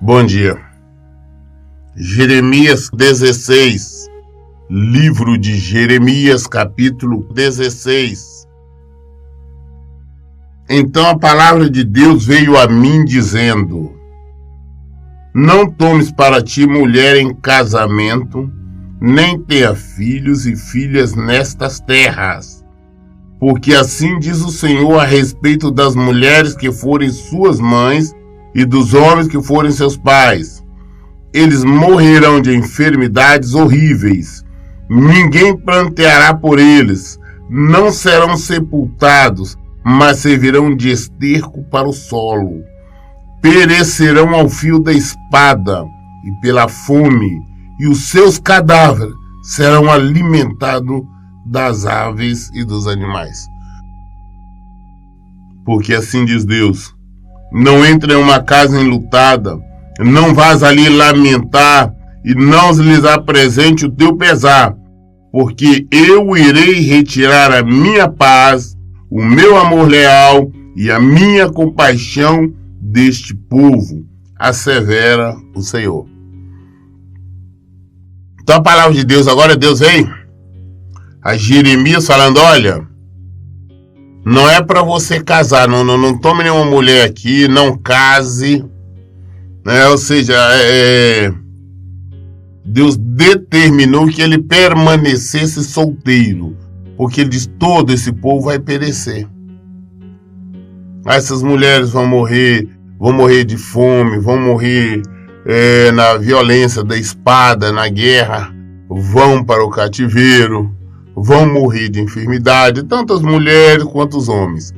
Bom dia. Jeremias 16, livro de Jeremias, capítulo 16. Então a palavra de Deus veio a mim dizendo: não tomes para ti mulher em casamento, nem tenha filhos e filhas nestas terras, porque assim diz o Senhor a respeito das mulheres que forem suas mães e dos homens que forem seus pais. Eles morrerão de enfermidades horríveis. Ninguém planteará por eles. Não serão sepultados, mas servirão de esterco para o solo. Perecerão ao fio da espada e pela fome, e os seus cadáveres serão alimentados das aves e dos animais. Porque assim diz Deus: não entre em uma casa enlutada, não vás ali lamentar, e não lhes apresente o teu pesar, porque eu irei retirar a minha paz, o meu amor leal e a minha compaixão deste povo, assevera o Senhor. Então a palavra de Deus, agora Deus vem a Jeremias falando: olha, não é para você casar, não tome nenhuma mulher aqui, não case, né? Ou seja, Deus determinou que ele permanecesse solteiro, porque ele diz: todo esse povo vai perecer. Essas mulheres vão morrer de fome, vão morrer na violência da espada, na guerra, vão para o cativeiro, vão morrer de enfermidade, tanto as mulheres quanto os homens.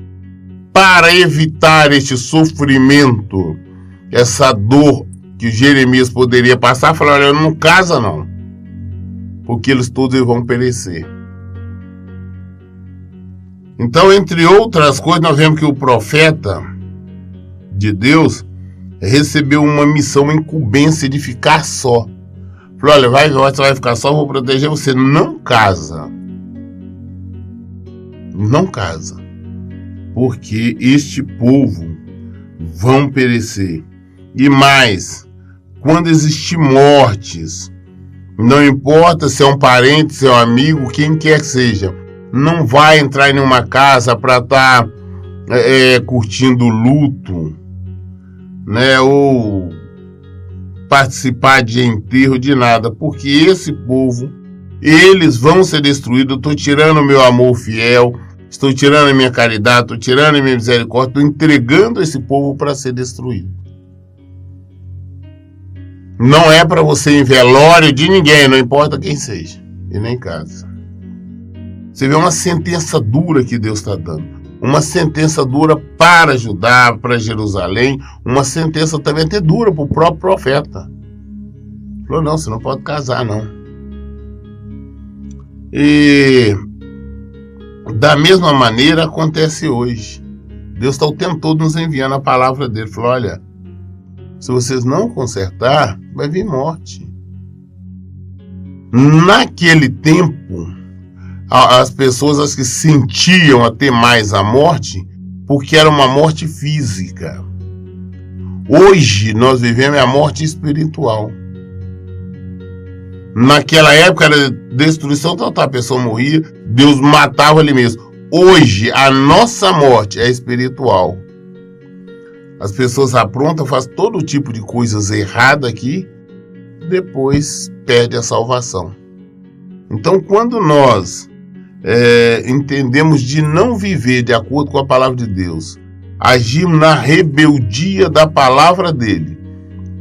Para evitar este sofrimento, essa dor que Jeremias poderia passar, falou: olha, não casa não, porque eles todos vão perecer. Então, entre outras coisas, nós vemos que o profeta de Deus recebeu uma missão, uma incumbência de ficar só. Falou: olha, você vai ficar só, vou proteger você. Não casa. Não casa, porque este povo vão perecer. E mais, quando existir mortes, não importa se é um parente, se é um amigo, quem quer que seja, não vai entrar em uma casa para estar curtindo luto, né, ou participar de enterro, de nada, porque esse povo, eles vão ser destruídos. Eu estou tirando o meu amor fiel, estou tirando a minha caridade, estou tirando a minha misericórdia, estou entregando esse povo para ser destruído. Não é para você ir em velório de ninguém, não importa quem seja, e nem casa. Você vê uma sentença dura que Deus está dando. Uma sentença dura para Judá, para Jerusalém, uma sentença também até dura para o próprio profeta. Falou: não, você não pode casar, não. E da mesma maneira acontece hoje. Deus está o tempo todo nos enviando a palavra dele. Falou: olha, se vocês não consertar, vai vir morte. Naquele tempo, as pessoas as que sentiam até mais a morte, porque era uma morte física. Hoje nós vivemos a morte espiritual. Naquela época era destruição total, a pessoa morria, Deus matava ali mesmo. Hoje a nossa morte é espiritual. As pessoas aprontam, fazem todo tipo de coisas erradas aqui, depois perde a salvação. Então, quando nós entendemos de não viver de acordo com a palavra de Deus, agimos na rebeldia da palavra dele,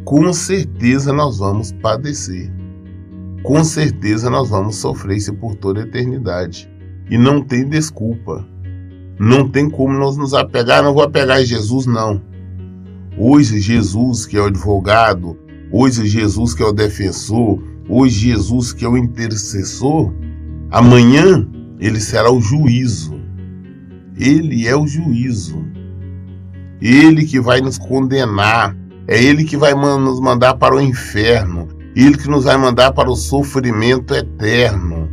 com certeza nós vamos padecer. Com certeza nós vamos sofrer isso por toda a eternidade. E não tem desculpa. Não tem como nós nos apegar. Não vou apegar a Jesus, não. Hoje Jesus que é o advogado, hoje Jesus que é o defensor, hoje Jesus que é o intercessor, amanhã ele será o juízo. Ele é o juízo. Ele que vai nos condenar. É ele que vai nos mandar para o inferno. Ele que nos vai mandar para o sofrimento eterno.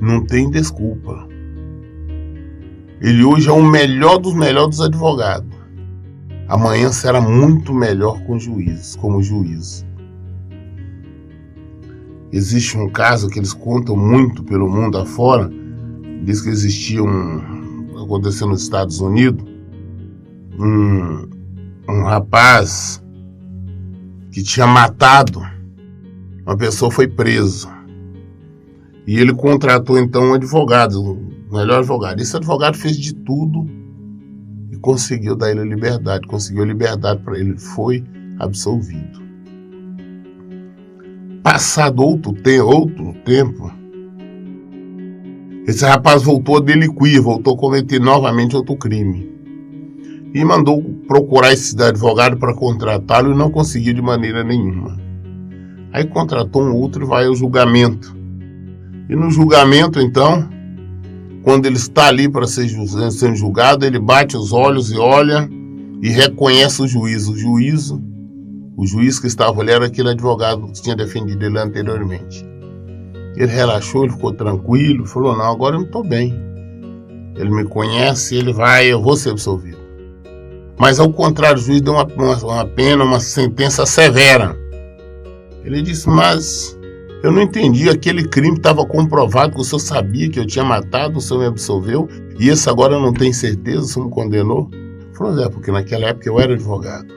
Não tem desculpa. Ele hoje é o melhor dos advogados. Amanhã será muito melhor como juiz. Existe um caso que eles contam muito pelo mundo afora. Diz que existia aconteceu nos Estados Unidos, um rapaz que tinha matado uma pessoa, foi preso. E ele contratou então um advogado, o melhor advogado. Esse advogado fez de tudo e conseguiu dar ele a liberdade, conseguiu a liberdade para ele, foi absolvido. Passado outro tempo, esse rapaz voltou a delinquir, voltou a cometer novamente outro crime. E mandou procurar esse advogado para contratá-lo e não conseguiu de maneira nenhuma. Aí contratou um outro e vai ao julgamento. E no julgamento, então, quando ele está ali para ser sendo julgado, ele bate os olhos e olha e reconhece o juiz. O juiz que estava ali era aquele advogado que tinha defendido ele anteriormente. Ele relaxou, ele ficou tranquilo, falou, não, agora eu não estou bem. Ele me conhece, eu vou ser absolvido. Mas ao contrário, o juiz deu uma pena, uma sentença severa. Ele disse, mas eu não entendi, aquele crime estava comprovado, que o senhor sabia que eu tinha matado, o senhor me absolveu, e esse agora eu não tenho certeza, o senhor me condenou? Ele falou, porque naquela época eu era advogado,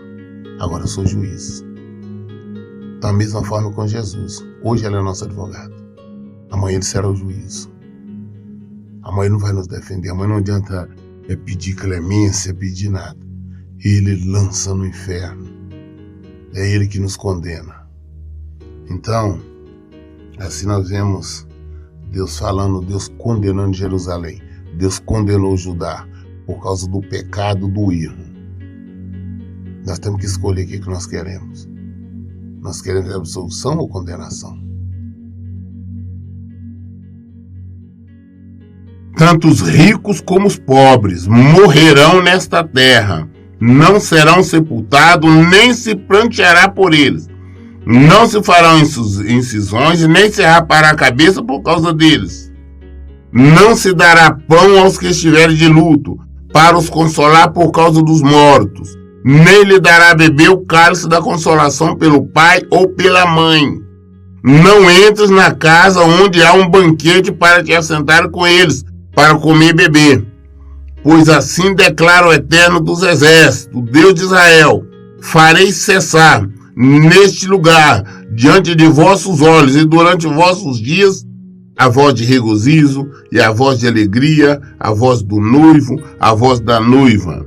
agora eu sou juiz. Da mesma forma com Jesus, hoje ele é nosso advogado. Amanhã ele será o juiz. Amanhã ele não vai nos defender. Amanhã não adianta pedir clemência, pedir nada. Ele lança no inferno. É ele que nos condena. Então, assim nós vemos Deus falando, Deus condenando Jerusalém. Deus condenou Judá por causa do pecado, do erro. Nós temos que escolher o que nós queremos. Nós queremos absolução ou condenação? Tanto os ricos como os pobres morrerão nesta terra, não serão sepultados, nem se pranteará por eles. Não se farão incisões, nem se rapará a cabeça por causa deles. Não se dará pão aos que estiverem de luto, para os consolar por causa dos mortos. Nem lhe dará a beber o cálice da consolação pelo pai ou pela mãe. Não entres na casa onde há um banquete para te assentar com eles, para comer e beber. Pois assim declara o Eterno dos Exércitos, Deus de Israel: farei cessar neste lugar, diante de vossos olhos e durante vossos dias, a voz de regozijo e a voz de alegria, a voz do noivo, a voz da noiva.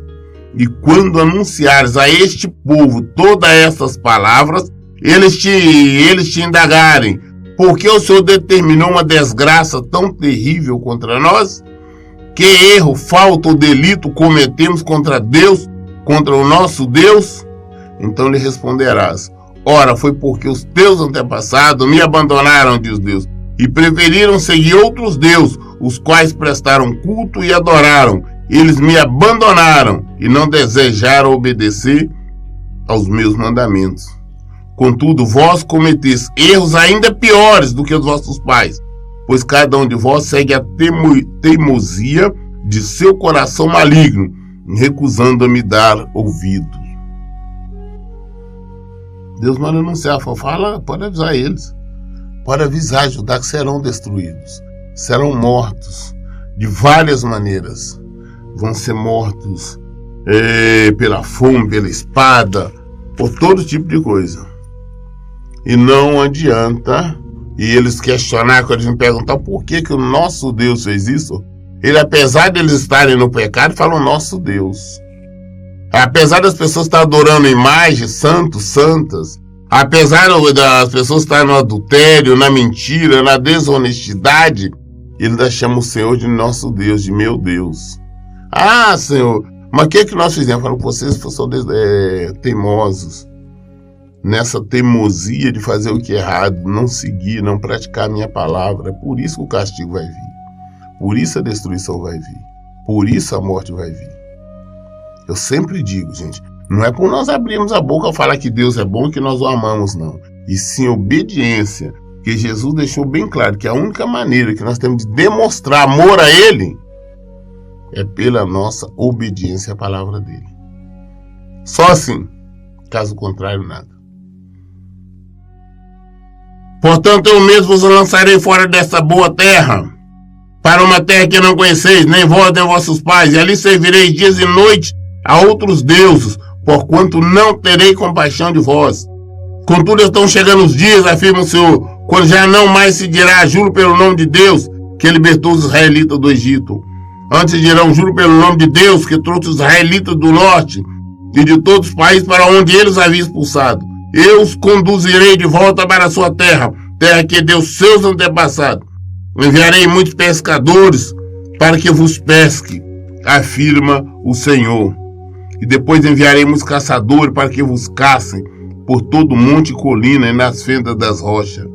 E quando anunciares a este povo todas essas palavras, eles te indagarem: por que o Senhor determinou uma desgraça tão terrível contra nós? Que erro, falta ou delito cometemos contra Deus, contra o nosso Deus? Então lhe responderás: ora, foi porque os teus antepassados me abandonaram, diz Deus, e preferiram seguir outros deuses, os quais prestaram culto e adoraram. Eles me abandonaram e não desejaram obedecer aos meus mandamentos. Contudo, vós cometeis erros ainda piores do que os vossos pais, pois cada um de vós segue a teimosia de seu coração maligno, recusando a me dar ouvido. Deus manda anunciar, fala, pode avisar eles. Pode avisar, ajudar que serão destruídos, serão mortos de várias maneiras. Vão ser mortos pela fome, pela espada, por todo tipo de coisa. E não adianta, e eles questionar, quando eles me perguntar por que o nosso Deus fez isso, ele, apesar de eles estarem no pecado, falam nosso Deus. Apesar das pessoas estarem adorando imagens, santos, santas, apesar das pessoas estarem no adultério, na mentira, na desonestidade, ele ainda chama o Senhor de nosso Deus, de meu Deus. Ah, Senhor, mas o que nós fizemos? Falaram, vocês são teimosos, nessa teimosia de fazer o que é errado, não seguir, não praticar a minha palavra. É por isso que o castigo vai vir, por isso a destruição vai vir, por isso a morte vai vir. Eu sempre digo, gente, não é por nós abrirmos a boca e falar que Deus é bom e que nós o amamos, não. E sim obediência, porque Jesus deixou bem claro que a única maneira que nós temos de demonstrar amor a Ele é pela nossa obediência à palavra dele. Só assim, caso contrário, nada. Portanto, eu mesmo vos lançarei fora dessa boa terra, para uma terra que não conheceis, nem vós nem vossos pais, e ali servireis dias e noites a outros deuses, porquanto não terei compaixão de vós. Contudo, estão chegando os dias, afirma o Senhor, quando já não mais se dirá, juro pelo nome de Deus, que libertou os israelitas do Egito. Antes dirão, juro pelo nome de Deus, que trouxe os israelitas do norte e de todos os países para onde ele os havia expulsado. Eu os conduzirei de volta para a sua terra, terra que deu seus antepassados. Enviarei muitos pescadores para que vos pesque, afirma o Senhor. E depois enviarei muitos caçadores para que vos caçem por todo monte e colina e nas fendas das rochas.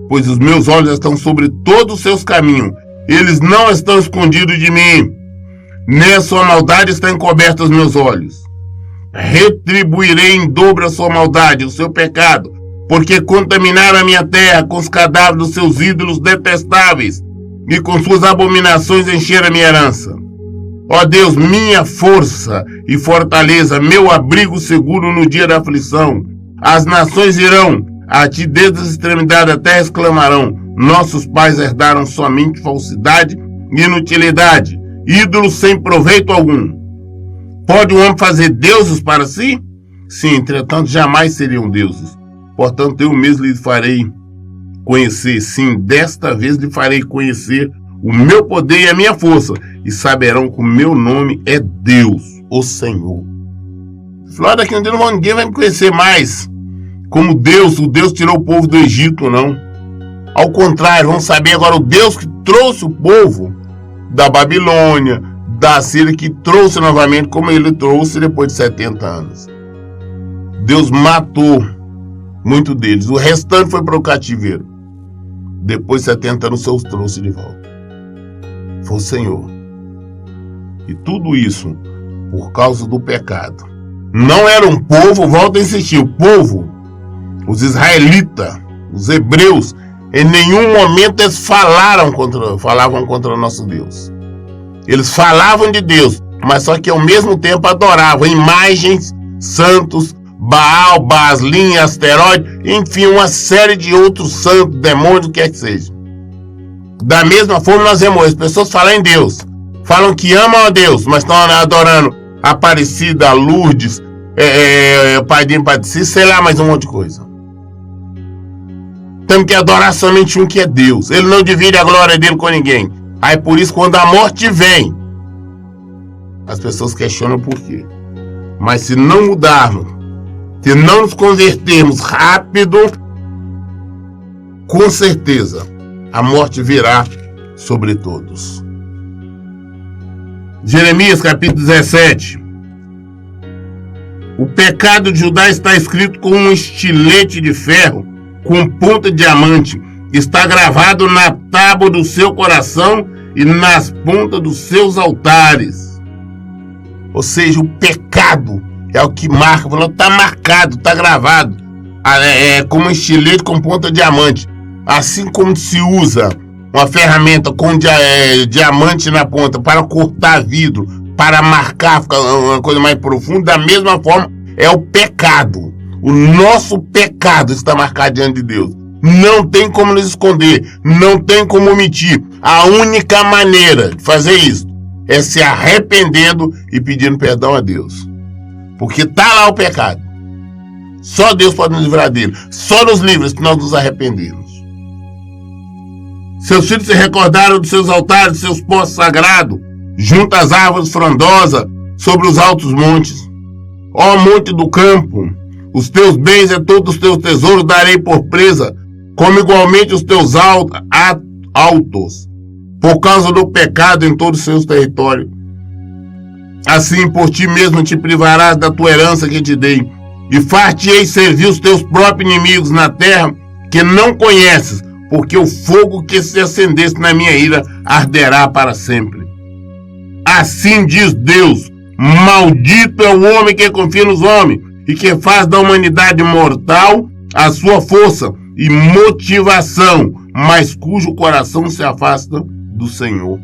Pois os meus olhos estão sobre todos os seus caminhos, eles não estão escondidos de mim, nem a sua maldade está encoberta aos meus olhos. Retribuirei em dobro a sua maldade, o seu pecado, porque contaminaram a minha terra com os cadáveres dos seus ídolos detestáveis, e com suas abominações encheram a minha herança. Ó Deus, minha força e fortaleza, meu abrigo seguro no dia da aflição. As nações irão a ti desde as extremidades da terra, exclamarão: nossos pais herdaram somente falsidade e inutilidade, ídolos sem proveito algum. Pode um homem fazer deuses para si? Sim, entretanto, jamais seriam deuses. Portanto, eu mesmo lhe farei conhecer, sim, desta vez lhe farei conhecer o meu poder e a minha força, e saberão que o meu nome é Deus, o Senhor. Falou, daqui um dia ninguém vai me conhecer mais como Deus, o Deus que tirou o povo do Egito, não. Ao contrário, vamos saber agora o Deus que trouxe o povo da Babilônia, da Síria, que trouxe novamente como ele trouxe depois de 70 anos. Deus matou muito deles. O restante foi para o cativeiro. Depois de 70 anos, Deus trouxe de volta. Foi o Senhor. E tudo isso por causa do pecado. Não era um povo, volto a insistir, o povo, os israelitas, os hebreus, em nenhum momento eles falavam contra o nosso Deus. Eles falavam de Deus, mas só que ao mesmo tempo adoravam imagens, santos, Baal, Baaslim, Asteroide, enfim, uma série de outros santos, demônios, o que quer que seja. Da mesma forma nós vemos, as pessoas falam em Deus, falam que amam a Deus, mas estão adorando Aparecida, Lourdes, Pai Padre, sei lá, mais um monte de coisa. Temos que adorar somente um que é Deus. Ele não divide a glória dele com ninguém. Aí por isso, quando a morte vem, as pessoas questionam por quê. Mas se não mudarmos, se não nos convertermos rápido, com certeza a morte virá sobre todos. Jeremias capítulo 17. O pecado de Judá está escrito com um estilete de ferro, com ponta de diamante. Está gravado na tábua do seu coração e nas pontas dos seus altares. Ou seja, o pecado é o que marca. Está marcado, está gravado. É como um estilete com ponta de diamante. Assim como se usa uma ferramenta com diamante na ponta para cortar vidro, para marcar, ficar uma coisa mais profunda, da mesma forma é o pecado. O nosso pecado está marcado diante de Deus. Não tem como nos esconder, não tem como omitir. A única maneira de fazer isso é se arrependendo e pedindo perdão a Deus. Porque está lá o pecado. Só Deus pode nos livrar dele. Só nos livra se nós nos arrependermos. Seus filhos se recordaram dos seus altares, dos seus postos sagrados, junto às árvores frondosas, sobre os altos montes. Ó monte do campo, os teus bens e todos os teus tesouros darei por presa, como igualmente os teus altos, por causa do pecado em todos os seus territórios. Assim por ti mesmo te privarás da tua herança que te dei, e far-te-ei servir os teus próprios inimigos na terra que não conheces, porque o fogo que se acendesse na minha ira arderá para sempre. Assim diz Deus: maldito é o homem que confia nos homens e que faz da humanidade mortal a sua força e motivação, mas cujo coração se afasta do Senhor.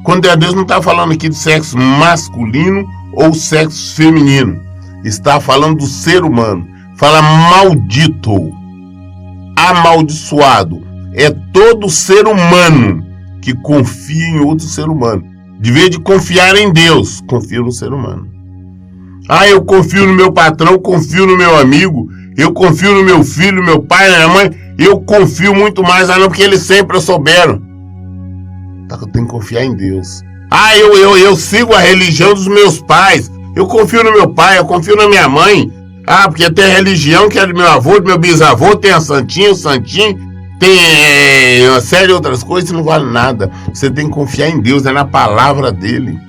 Quando é Deus, não está falando aqui de sexo masculino ou sexo feminino. Está falando do ser humano. Fala maldito, amaldiçoado. É todo ser humano que confia em outro ser humano. De vez de confiar em Deus, confia no ser humano. Eu confio no meu patrão, confio no meu amigo, eu confio no meu filho, no meu pai, na minha mãe. Eu confio muito mais, não, porque eles sempre souberam. Eu tenho que confiar em Deus. Eu sigo a religião dos meus pais. Eu confio no meu pai, eu confio na minha mãe. Porque tem a religião que é do meu avô, do meu bisavô, tem a santinha, o santinho, tem uma série de outras coisas, não vale nada. Você tem que confiar em Deus, é na palavra dele.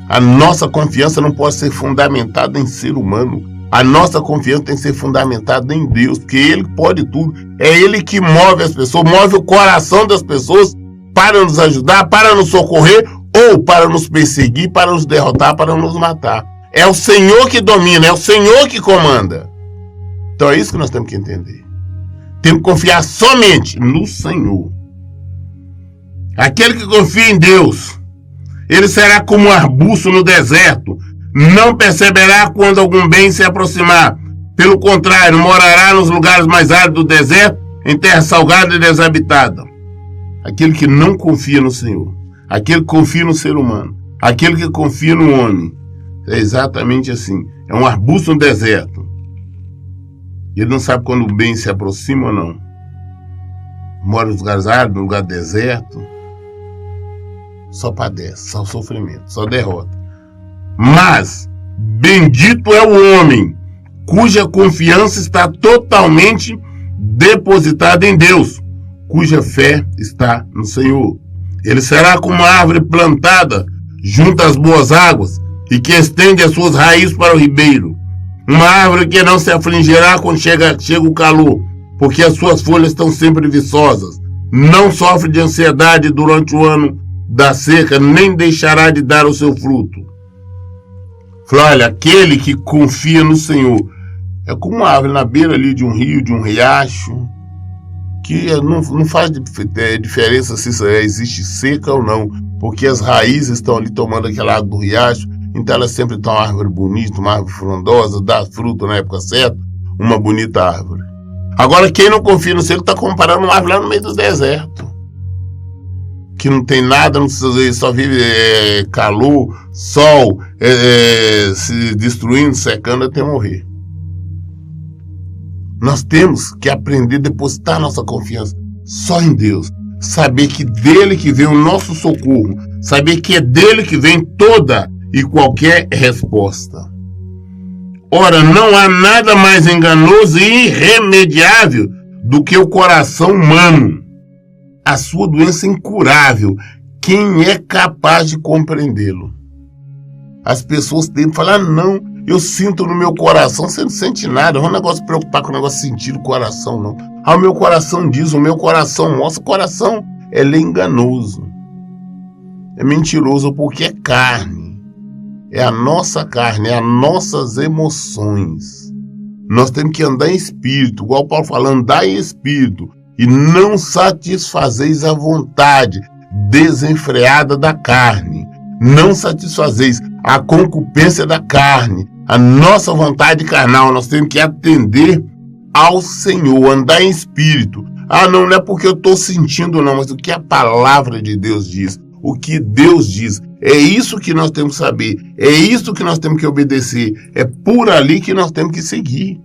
A nossa confiança não pode ser fundamentada em ser humano. A nossa confiança tem que ser fundamentada em Deus, porque Ele pode tudo. É Ele que move as pessoas, move o coração das pessoas para nos ajudar, para nos socorrer ou para nos perseguir, para nos derrotar, para nos matar. É o Senhor que domina, é o Senhor que comanda. Então é isso que nós temos que entender. Temos que confiar somente no Senhor. Aquele que confia em Deus, ele será como um arbusto no deserto. Não perceberá quando algum bem se aproximar. Pelo contrário, morará nos lugares mais áridos do deserto, em terra salgada e desabitada. Aquele que não confia no Senhor, aquele que confia no ser humano, aquele que confia no homem, é exatamente assim. É um arbusto no deserto. Ele não sabe quando o bem se aproxima ou não. Mora nos lugares áridos, no lugar deserto. Só padece, só sofrimento, só derrota. Mas bendito é o homem cuja confiança está totalmente depositada em Deus, cuja fé está no Senhor. Ele será como uma árvore plantada junto às boas águas e que estende as suas raízes para o ribeiro. Uma árvore que não se afligirá quando chega o calor, porque as suas folhas estão sempre viçosas. Não sofre de ansiedade durante o ano da seca, nem deixará de dar o seu fruto. Olha, aquele que confia no Senhor é como uma árvore na beira ali de um rio, de um riacho, que não faz diferença se existe seca ou não, porque as raízes estão ali tomando aquela água do riacho, então ela sempre está uma árvore bonita, uma árvore frondosa, dá fruto na época certa, uma bonita árvore. Agora, quem não confia no Senhor está comparando uma árvore lá no meio do deserto, que não tem nada, só vive calor, sol, se destruindo, secando até morrer. Nós temos que aprender a depositar nossa confiança só em Deus. Saber que dele que vem o nosso socorro. Saber que é dele que vem toda e qualquer resposta. Ora, não há nada mais enganoso e irremediável do que o coração humano. A sua doença é incurável. Quem é capaz de compreendê-lo? As pessoas têm que falar, não, eu sinto no meu coração. Você não sente nada, não é um negócio de preocupar com o negócio de sentir o coração, não. O meu coração diz, o meu coração mostra. O coração, ele é enganoso. É mentiroso porque é carne. É a nossa carne, é as nossas emoções. Nós temos que andar em espírito, igual Paulo fala, andar em espírito. E não satisfazeis a vontade desenfreada da carne. Não satisfazeis a concupiscência da carne, a nossa vontade carnal. Nós temos que atender ao Senhor, andar em espírito. Não é porque eu estou sentindo não, mas o que a palavra de Deus diz, o que Deus diz, é isso que nós temos que saber, é isso que nós temos que obedecer, é por ali que nós temos que seguir.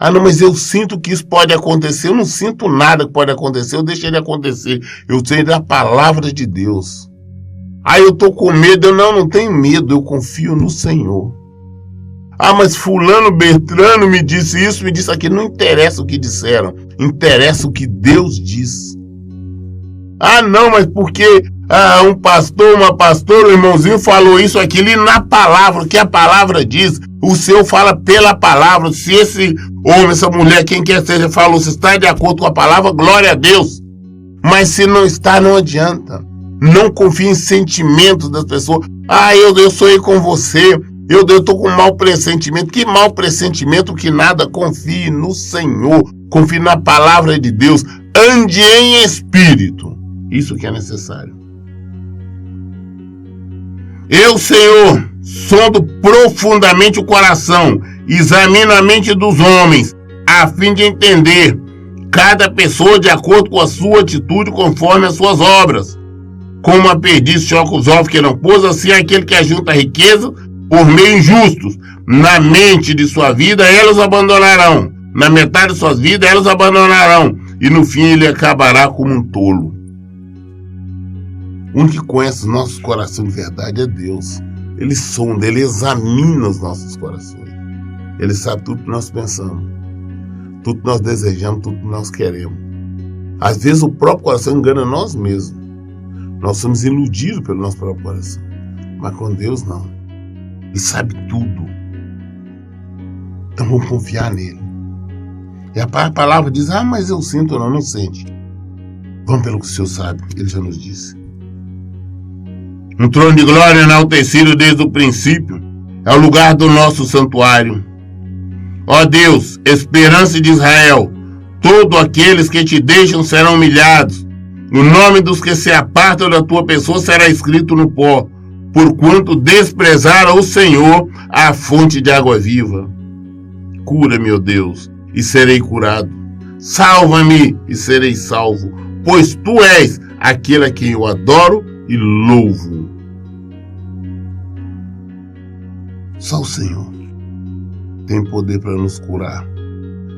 Não, mas eu sinto que isso pode acontecer. Eu não sinto nada que pode acontecer, eu deixei de acontecer. Eu sei da palavra de Deus. Eu tô com medo. Eu não tenho medo, eu confio no Senhor. Mas fulano, Bertrano me disse isso, me disse aquilo. Não interessa o que disseram, interessa o que Deus diz. Não, mas porque um pastor, uma pastora, um irmãozinho falou isso, aquilo, e na palavra, o que a palavra diz, o Senhor fala pela palavra. Se esse homem, essa mulher, quem quer seja, falou, se está de acordo com a palavra, glória a Deus. Mas se não está, não adianta. Não confie em sentimentos das pessoas. Eu sonhei com você, eu estou com mau pressentimento. Que mau pressentimento que nada. Confie no Senhor, confie na palavra de Deus, ande em espírito. Isso que é necessário. Eu, Senhor, sondo profundamente o coração, examino a mente dos homens, a fim de entender cada pessoa de acordo com a sua atitude, conforme as suas obras. Como a perdiz choca os ovos que não pôs, assim aquele que ajunta riqueza por meio injustos. Na mente de sua vida, elas abandonarão. Na metade de suas vidas, elas abandonarão. E no fim, ele acabará como um tolo. O único que conhece os nossos corações de verdade é Deus. Ele sonda, ele examina os nossos corações. Ele sabe tudo que nós pensamos, tudo que nós desejamos, tudo que nós queremos. Às vezes o próprio coração engana nós mesmos. Nós somos iludidos pelo nosso próprio coração. Mas com Deus não. Ele sabe tudo. Então vamos confiar nele. E a palavra diz, mas eu sinto ou não sente. Vamos pelo que o Senhor sabe, ele já nos disse. Um trono de glória enaltecido desde o princípio é o lugar do nosso santuário. Ó Deus, esperança de Israel, todos aqueles que te deixam serão humilhados. O nome dos que se apartam da tua pessoa será escrito no pó, porquanto desprezaram o Senhor, a fonte de água viva. Cura-me, ó Deus, e serei curado. Salva-me e serei salvo, pois tu és aquele a quem eu adoro e louvo. Só o Senhor tem poder para nos curar,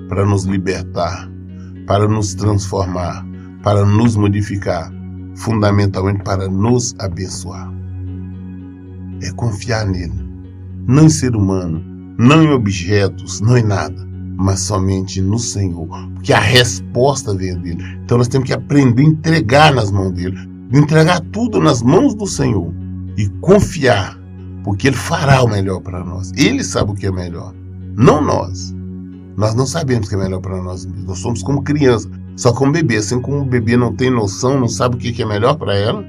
para nos libertar, para nos transformar, para nos modificar, fundamentalmente para nos abençoar. É confiar nele, não em ser humano, não em objetos, não em nada, mas somente no Senhor, porque a resposta vem dele. Então nós temos que aprender a entregar nas mãos dele, entregar tudo nas mãos do Senhor e confiar, porque ele fará o melhor para nós. Ele sabe o que é melhor, não nós. Nós não sabemos o que é melhor para nós mesmos. Nós somos como criança, só como bebê. Assim como o bebê não tem noção, não sabe o que é melhor para ela,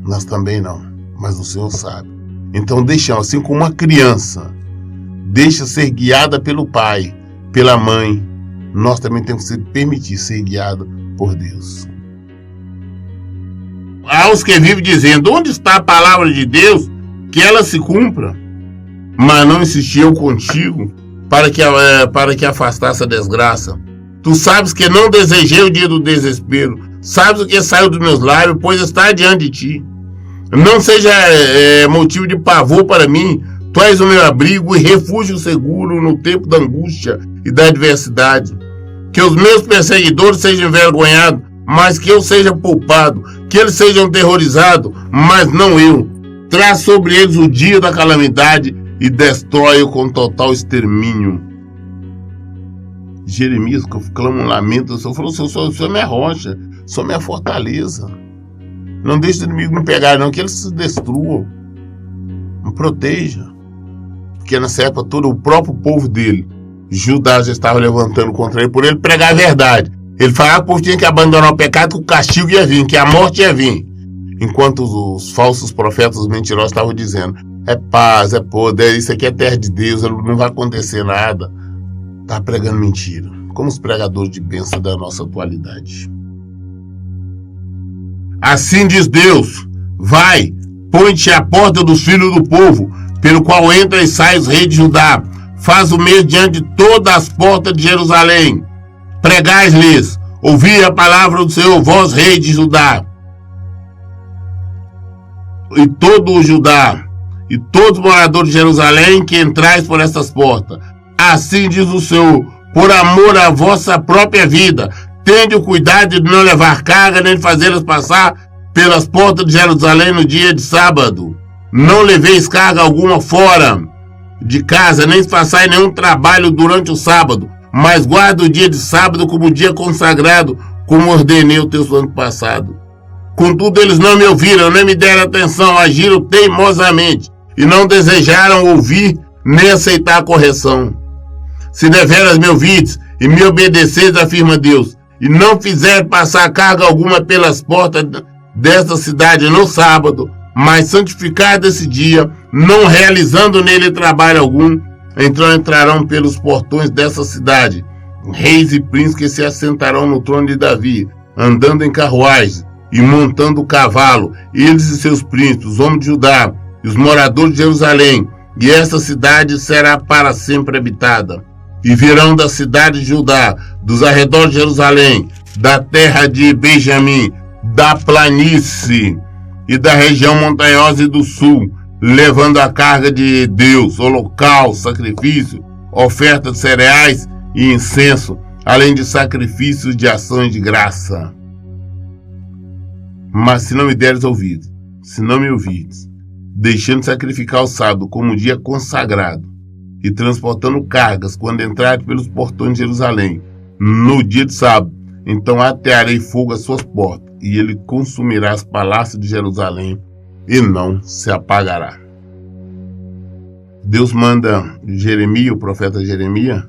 nós também não, mas o Senhor sabe. Então deixamos, assim como uma criança deixa ser guiada pelo pai, pela mãe, nós também temos que se permitir ser guiados por Deus. Aos que vivem dizendo, onde está a palavra de Deus, que ela se cumpra, mas não insisti eu contigo para que afastasse a desgraça. Tu sabes que não desejei o dia do desespero, sabes o que saiu dos meus lábios, pois está diante de ti. Não seja motivo de pavor para mim, tu és o meu abrigo e refúgio seguro no tempo da angústia e da adversidade. Que os meus perseguidores sejam envergonhados, mas que eu seja poupado, que eles sejam terrorizados, mas não eu. Traz sobre eles o dia da calamidade e destrói-o com total extermínio. Jeremias clama um lamento, o Senhor falou, o Senhor é minha rocha, o Senhor é minha fortaleza. Não deixe o inimigo me pegar não, que eles se destruam. Me proteja. Porque nessa época todo o próprio povo dele, Judá, já estava levantando contra ele, por ele pregar a verdade. Ele falava que o povo tinha que abandonar o pecado, que o castigo ia vir, que a morte ia vir. Enquanto os falsos profetas, os mentirosos estavam dizendo, é paz, é poder, isso aqui é terra de Deus, não vai acontecer nada. Está pregando mentira, como os pregadores de bênção da nossa atualidade. Assim diz Deus, vai, põe-te à porta dos filhos do povo, pelo qual entra e sai os reis de Judá, faz o mesmo diante de todas as portas de Jerusalém. Pregais-lhes, ouvi a palavra do Senhor, vós reis de Judá, e todo o Judá, e todos os moradores de Jerusalém que entrais por estas portas. Assim diz o Senhor, por amor à vossa própria vida, tende o cuidado de não levar carga, nem de fazê-las passar pelas portas de Jerusalém no dia de sábado. Não leveis carga alguma fora de casa, nem façais nenhum trabalho durante o sábado, mas guarda o dia de sábado como dia consagrado, como ordenei o teu antepassado. Contudo, eles não me ouviram, nem me deram atenção, agiram teimosamente, e não desejaram ouvir, nem aceitar a correção. Se deveras me ouvides, e me obedeceis, afirma Deus, e não fizer passar carga alguma pelas portas desta cidade no sábado, mas santificado esse dia, não realizando nele trabalho algum, então entrarão pelos portões dessa cidade, reis e príncipes que se assentarão no trono de Davi, andando em carruagens, e montando o cavalo, eles e seus príncipes, os homens de Judá e os moradores de Jerusalém, e essa cidade será para sempre habitada. E virão da cidade de Judá, dos arredores de Jerusalém, da terra de Benjamim, da planície e da região montanhosa e do sul, levando a carga de Deus, holocausto, sacrifício, oferta de cereais e incenso, além de sacrifícios de ações de graça. Mas se não me deres ouvido, se não me ouvides, deixando de sacrificar o sábado como um dia consagrado, e transportando cargas quando entrares pelos portões de Jerusalém, no dia de sábado, então atearei fogo às suas portas, e ele consumirá os palácios de Jerusalém, e não se apagará. Deus manda Jeremias, o profeta Jeremias,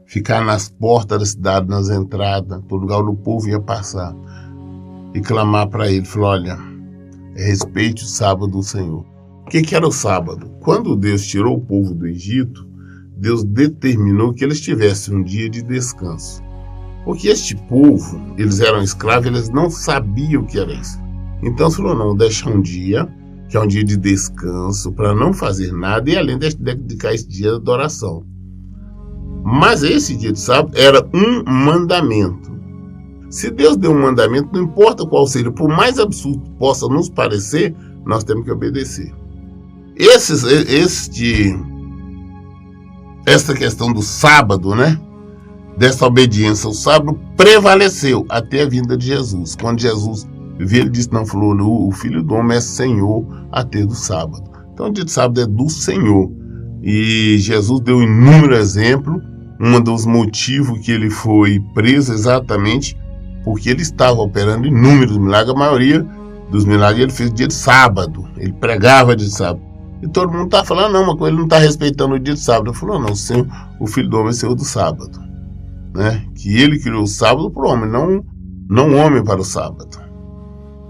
ficar nas portas da cidade, nas entradas, todo lugar onde o povo ia passar, e clamar para ele, falou, olha, respeite o sábado do Senhor. O que era o sábado? Quando Deus tirou o povo do Egito, Deus determinou que eles tivessem um dia de descanso. Porque este povo, eles eram escravos, eles não sabiam o que era isso. Então ele falou, não, deixa um dia, que é um dia de descanso, para não fazer nada, e além de dedicar esse dia de adoração. Mas esse dia de sábado era um mandamento. Se Deus deu um mandamento, não importa qual seja, por mais absurdo que possa nos parecer, nós temos que obedecer. Essa questão do sábado, né? Dessa obediência ao sábado prevaleceu até a vinda de Jesus. Quando Jesus veio, ele disse, não, falou, o Filho do Homem é Senhor até do sábado. Então o dia de sábado é do Senhor. E Jesus deu inúmeros exemplos. Um dos motivos que ele foi preso exatamente porque ele estava operando inúmeros milagres. A maioria dos milagres ele fez dia de sábado. Ele pregava dia de sábado. E todo mundo está falando, não, mas ele não está respeitando o dia de sábado. Ele falou, não, Senhor, o Filho do Homem é Senhor do sábado. Né? Que ele criou o sábado para o homem, não o homem para o sábado.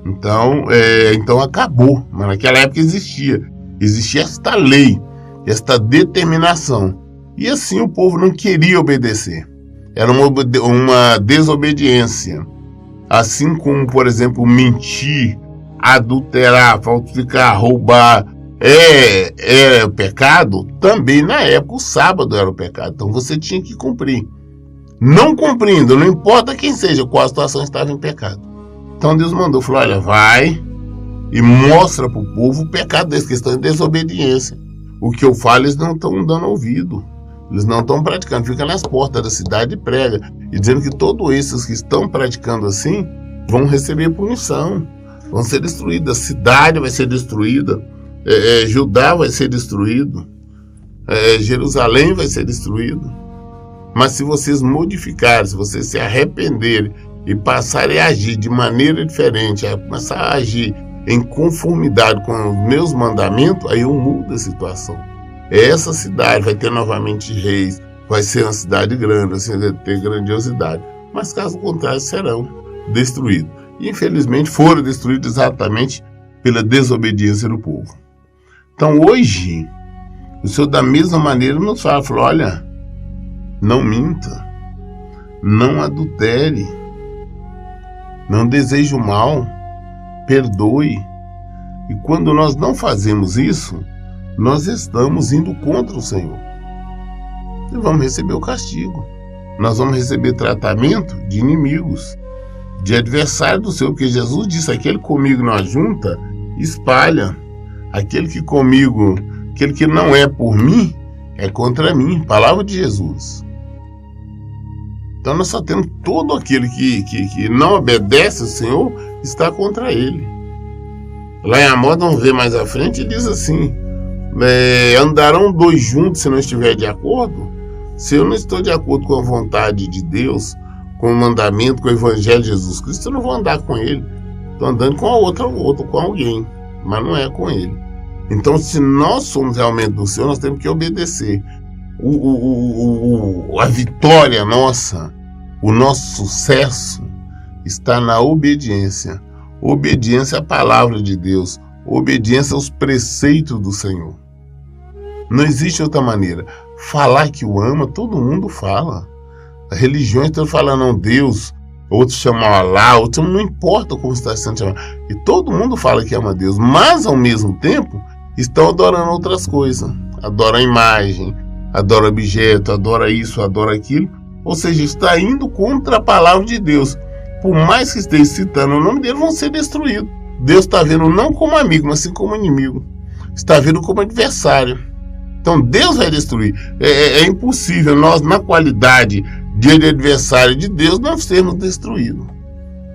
Então acabou. Mas naquela época existia esta lei, esta determinação. E assim o povo não queria obedecer. Era uma desobediência. Assim como, por exemplo, mentir, adulterar, falsificar, roubar é pecado, também na época o sábado era o pecado. Então você tinha que cumprir. Não cumprindo, não importa quem seja, qual a situação, estava em pecado. Então Deus mandou, falou, olha, vai e mostra para o povo o pecado desse, questão de desobediência. O que eu falo, eles não estão dando ouvido. Eles não estão praticando, fica nas portas da cidade e prega. E dizendo que todos esses que estão praticando assim, vão receber punição. Vão ser destruídos. A cidade vai ser destruída. Judá vai ser destruído. Jerusalém vai ser destruído. Mas se vocês modificarem, se vocês se arrependerem e passarem a agir de maneira diferente, a começar a agir em conformidade com os meus mandamentos, aí eu mudo a situação. Essa cidade vai ter novamente reis, vai ser uma cidade grande, vai ter grandiosidade. Mas caso contrário, serão destruídos. E infelizmente foram destruídos exatamente pela desobediência do povo. Então hoje, o Senhor da mesma maneira nos fala, olha, não minta, não adultere, não deseje o mal, perdoe. E quando nós não fazemos isso, nós estamos indo contra o Senhor. E vamos receber o castigo. Nós vamos receber tratamento de inimigos, de adversário do Senhor, porque Jesus disse, aquele comigo não ajunta, espalha. Aquele que não é por mim, é contra mim. Palavra de Jesus. Então nós só temos todo aquele que não obedece ao Senhor, está contra ele. Lá em Amós, vamos ver mais à frente, diz assim, andarão dois juntos se não estiver de acordo? Se eu não estou de acordo com a vontade de Deus, com o mandamento, com o evangelho de Jesus Cristo, eu não vou andar com ele. Estou andando com a outra, com alguém, mas não é com ele. Então, se nós somos realmente do Senhor, nós temos que obedecer. A vitória nossa, o nosso sucesso está na obediência. Obediência à palavra de Deus, obediência aos preceitos do Senhor. Não existe outra maneira. Falar que o ama, todo mundo fala. As religiões estão falando, não, Deus outros chamam Alá, outros não importa como está sendo chamado. E todo mundo fala que ama Deus, mas ao mesmo tempo estão adorando outras coisas. Adora a imagem, adora objeto, adora isso, adora aquilo. Ou seja, está indo contra a palavra de Deus. Por mais que esteja citando o nome dele, vão ser destruídos. Deus está vendo não como amigo, mas sim como inimigo. Está vendo como adversário. Então Deus vai destruir. É impossível nós, na qualidade de adversário de Deus, não sermos destruídos.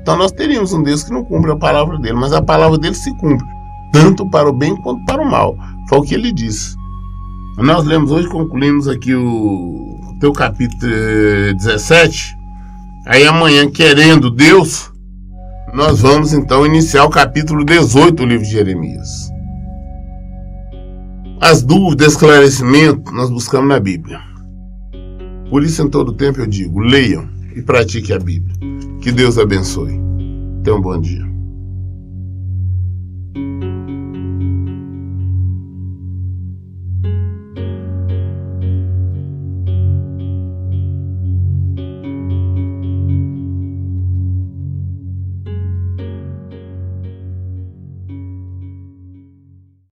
Então nós teríamos um Deus que não cumpre a palavra dele, mas a palavra dele se cumpre, tanto para o bem quanto para o mal. Foi o que ele disse. Nós lemos hoje, concluímos aqui o teu capítulo 17. Aí amanhã, querendo Deus, nós vamos então iniciar o capítulo 18 do livro de Jeremias. As dúvidas, esclarecimento, nós buscamos na Bíblia. Por isso, em todo tempo eu digo, leiam e pratiquem a Bíblia. Que Deus abençoe. Tenha um bom dia.